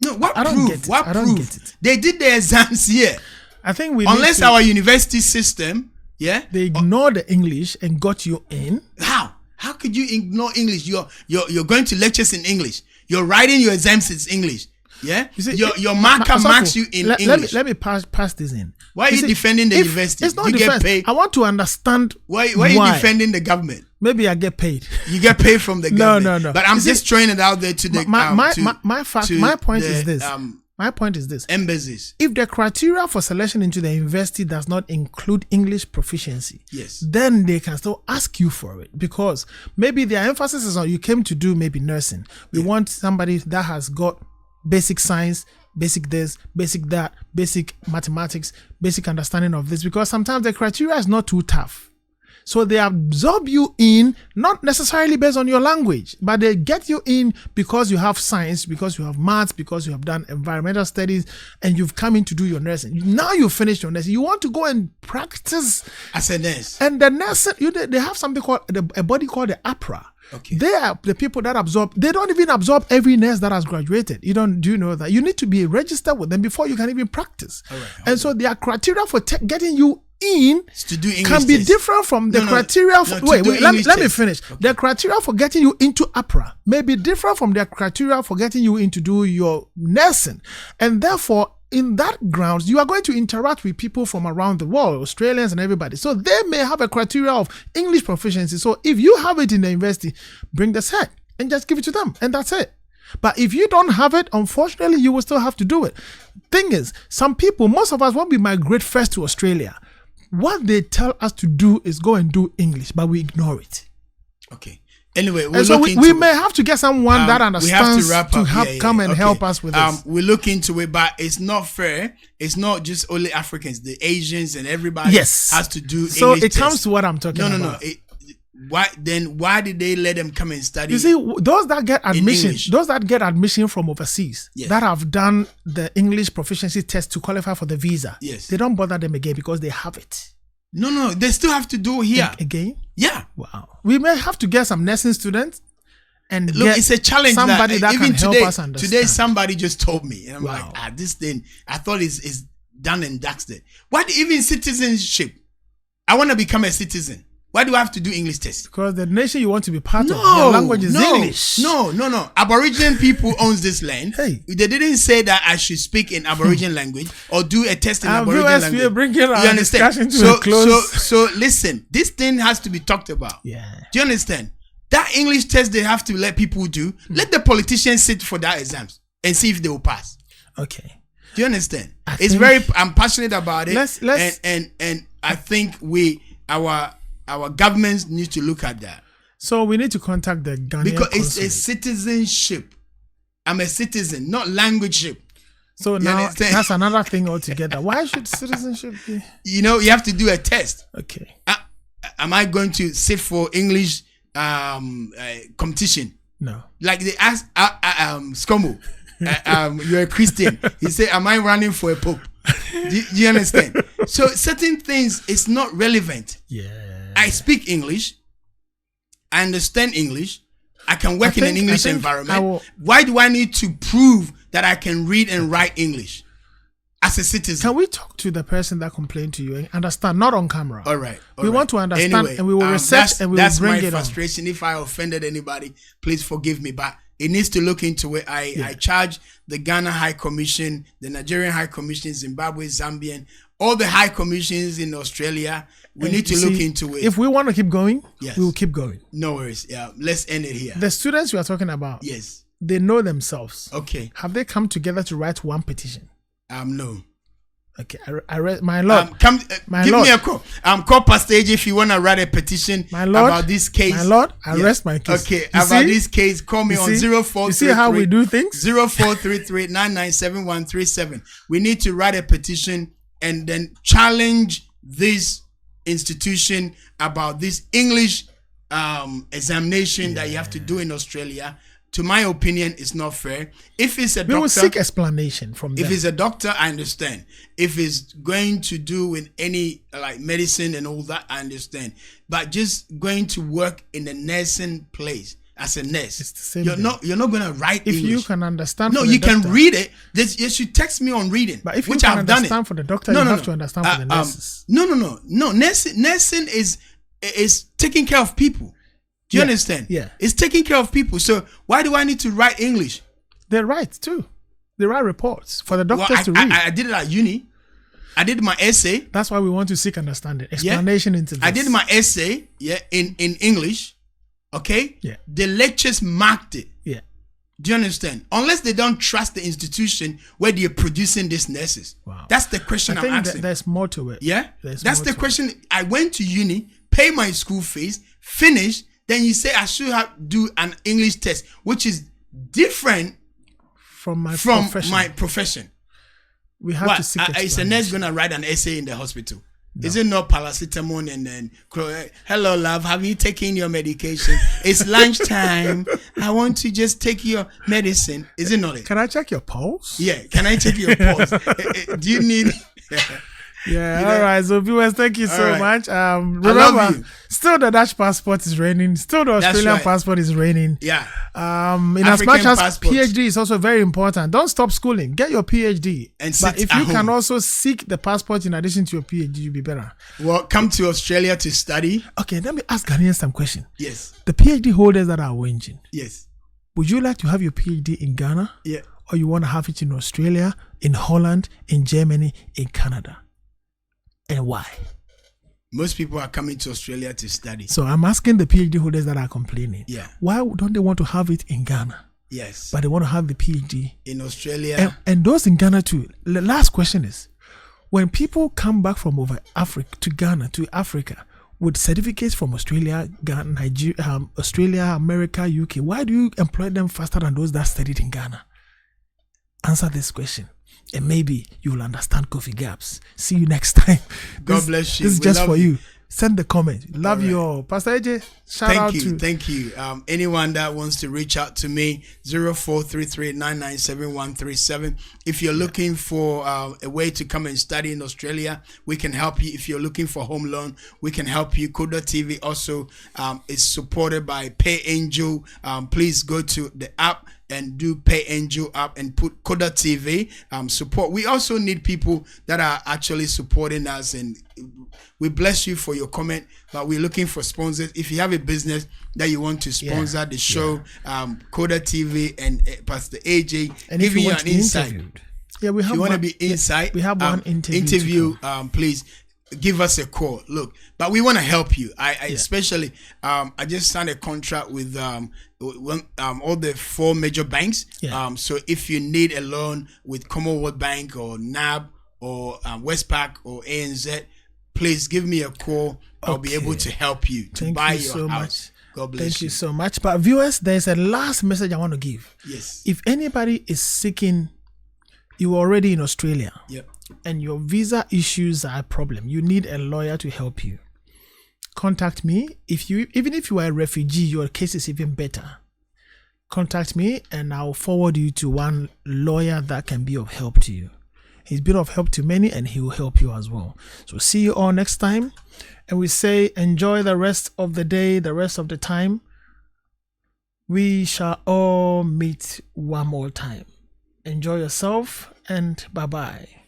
no, what I don't proof? get it. What I don't proof? get it. They did the exams here. I think we Unless need to, our university system, yeah. they ignore the English and got you in. How could you ignore English? You're going to lectures in English. You're writing your exams in English. Yeah. You see, your marker Asafo, marks you in English. Let me pass this in. Why are you see, defending the if university? It's not You get defense. paid. I want to understand Why are you defending the government? Maybe I get paid. You get paid from the government. No. But I'm You see, just throwing it out there to the my point is this. My point is this. Embassies. If the criteria for selection into the university does not include English proficiency, Yes. then they can still ask you for it, because maybe their emphasis is on you came to do maybe nursing. We want somebody that has got basic science, basic this, basic that, basic mathematics, basic understanding of this, because sometimes the criteria is not too tough. So they absorb you in, not necessarily based on your language, but they get you in because you have science, because you have maths, because you have done environmental studies, and you've come in to do your nursing. Now you finished your nursing. You want to go and practice As a nurse. and the nursing. They have something called a body called the APRA. Okay. They are the people that absorb. They don't even absorb every nurse that has graduated. Do you know that? You need to be registered with them before you can even practice. All right, and so their criteria for getting you in to do English can be test. different from the criteria for to do let me English finish. test. Okay. The criteria for getting you into APRA may be different from the criteria for getting you in to do your nursing, and therefore in that grounds you are going to interact with people from around the world, Australians and everybody, so they may have a criteria of English proficiency. So if you have it in the university, bring the set and just give it to them, and that's it. But if you don't have it, unfortunately you will still have to do it. Thing is, some people, most of us, when we migrate first to Australia, what they tell us to do is go and do English, but we ignore it. Okay. Anyway, And so we may have to get someone that understands come and help us with this. We look into it, but it's not fair. It's not just only Africans, the Asians and everybody has to do so English it comes test. to what I'm talking about. No. Why did they let them come and study? You see, those that get English. admission from overseas, that have done the English proficiency test to qualify for the visa, they don't bother them again because they have it. No, they still have to do it here. Again? Yeah. Wow. We may have to get some nursing students and look, it's a challenge. Somebody that even can today, help us understand. Today, somebody just told me, and I'm Wow. like, this thing, I thought is done and dusted. Why even citizenship? I want to become a citizen. Why do I have to do English test? Because the nation you want to be part of, your language is English. No. Aboriginal people owns this land. Hey. They didn't say that I should speak in Aboriginal language or do a test in Aboriginal viewers, language. we are bringing our You understand? discussion to a close. So listen, this thing has to be talked about. Yeah. Do you understand? That English test they have to let people do. Let the politicians sit for that exams and see if they will pass. Okay. Do you understand? I'm passionate about it. Let's and I think our governments need to look at that. So we need to contact the Ghanaian because it's consulate. a citizenship. I'm a citizen, not languageship. So You now understand? that's another thing altogether. Why should citizenship be? You have to do a test. Okay. Am I going to sit for English competition. No. Like they ask Scomo, you're a Christian. He said, am I running for a pope? Do you understand? So certain things is not relevant. Yeah. I speak English. I understand English. I can work in an English environment. Why do I need to prove that I can read and write English as a citizen? Can we talk to the person that complained to you and understand? Not on camera. All right. We want to understand, anyway, and we will research and we will bring it on. That's my frustration. If I offended anybody, please forgive me. But it needs to look into it. I charge the Ghana High Commission, the Nigerian High Commission, Zimbabwe, Zambian, all the high commissions in Australia. We need to look into it. If we want to keep going, yes, we will keep going. No worries. Yeah, let's end it here. The students we are talking about, yes, they know themselves. Okay. Have they come together to write one petition? No. Okay, my lord. Give me a call. Call Pastor AJ if you want to write a petition about this case. My lord, I rest my case. Okay, about this case, call me on 0433. You see how we do things? 0433 997137. We need to write a petition and then challenge this institution about this English examination that you have to do in Australia. To my opinion, it's not fair. If it's a doctor, we will seek explanation from them. If it's a doctor, I understand. If it's going to do with any like medicine and all that, I understand. But just going to work in the nursing place as a nurse, it's the same you're not going to write if English. You can understand. No, you can read it. You should text me on reading. But if you which can I've done understand for the doctor, you have to understand for the nurses. No. Nursing is taking care of people. Do you understand? Yeah. It's taking care of people. So why do I need to write English? They write too. They write reports for the doctors to read. I did it at uni. I did my essay. That's why we want to seek understanding. Explanation into this. I did my essay, in English. Okay? Yeah. The lectures marked it. Yeah. Do you understand? Unless they don't trust the institution where they're producing these nurses. Wow. That's the question I'm asking. There's more to it. Yeah? That's the question. I went to uni, pay my school fees, finish. Then you say I should do an English test, which is different from my profession. We have to seek is a nurse going to write an essay in the hospital? No. Is it not paracetamol and then, hello love, have you taken your medication? It's lunchtime. I want to just take your medicine. Is it not it? Can I check your pulse? Yeah, can I check your pulse? Do you need... Yeah, all right. So viewers, thank you so much. Remember, still the Dutch passport is reigning. Still the Australian passport is reigning. Yeah. In as much as PhD is also very important, don't stop schooling. Get your PhD. But if you can also seek the passport in addition to your PhD, you'll be better. Well, come to Australia to study. Okay, let me ask Ghanaians some question. Yes. The PhD holders that are arranging. Yes. Would you like to have your PhD in Ghana? Yeah. Or you want to have it in Australia, in Holland, in Germany, in Canada? And why? Most people are coming to Australia to study. So I'm asking the PhD holders that are complaining. Yeah. Why don't they want to have it in Ghana? Yes. But they want to have the PhD in Australia. And those in Ghana too. The last question is, when people come back from over Africa to Ghana, to Africa, with certificates from Australia, Ghana, Nigeria, Australia, America, UK, why do you employ them faster than those that studied in Ghana? Answer this question. And maybe you will understand Kofi Gabs. See you next time. God bless you. This is just for you. Send the comment. Love you all. Pastor AJ, shout out to... Thank you. Anyone that wants to reach out to me, 0433-997-137. If you're looking for a way to come and study in Australia, we can help you. If you're looking for home loan, we can help you. Koda TV also is supported by Pay Angel. Please go to the app and do Pay Angel app and put Koda TV support. We also need people that are actually supporting us, and we bless you for your comment, but we're looking for sponsors. If you have a business that you want to sponsor the show, Koda TV and Pastor AJ, and giving you an insight. Yeah, we have. If you want to be inside, we have one interview. Please give us a call. Look, but we want to help you. Especially, I just signed a contract with all the 4 major banks. So if you need a loan with Commonwealth Bank or NAB or Westpac or ANZ, please give me a call. I'll be able to help you to buy your house. God bless you. Thank you so much. But viewers, there's a last message I want to give. Yes. If anybody is seeking, you are already in Australia. Yep. And your visa issues are a problem, you need a lawyer to help you. contact me. Even if you are a refugee, your case is even better. Contact me and I'll forward you to one lawyer that can be of help to you. He's been of help to many and he will help you as well. So see you all next time. And we say enjoy the rest of the day, the rest of the time. We shall all meet one more time. Enjoy yourself and bye-bye.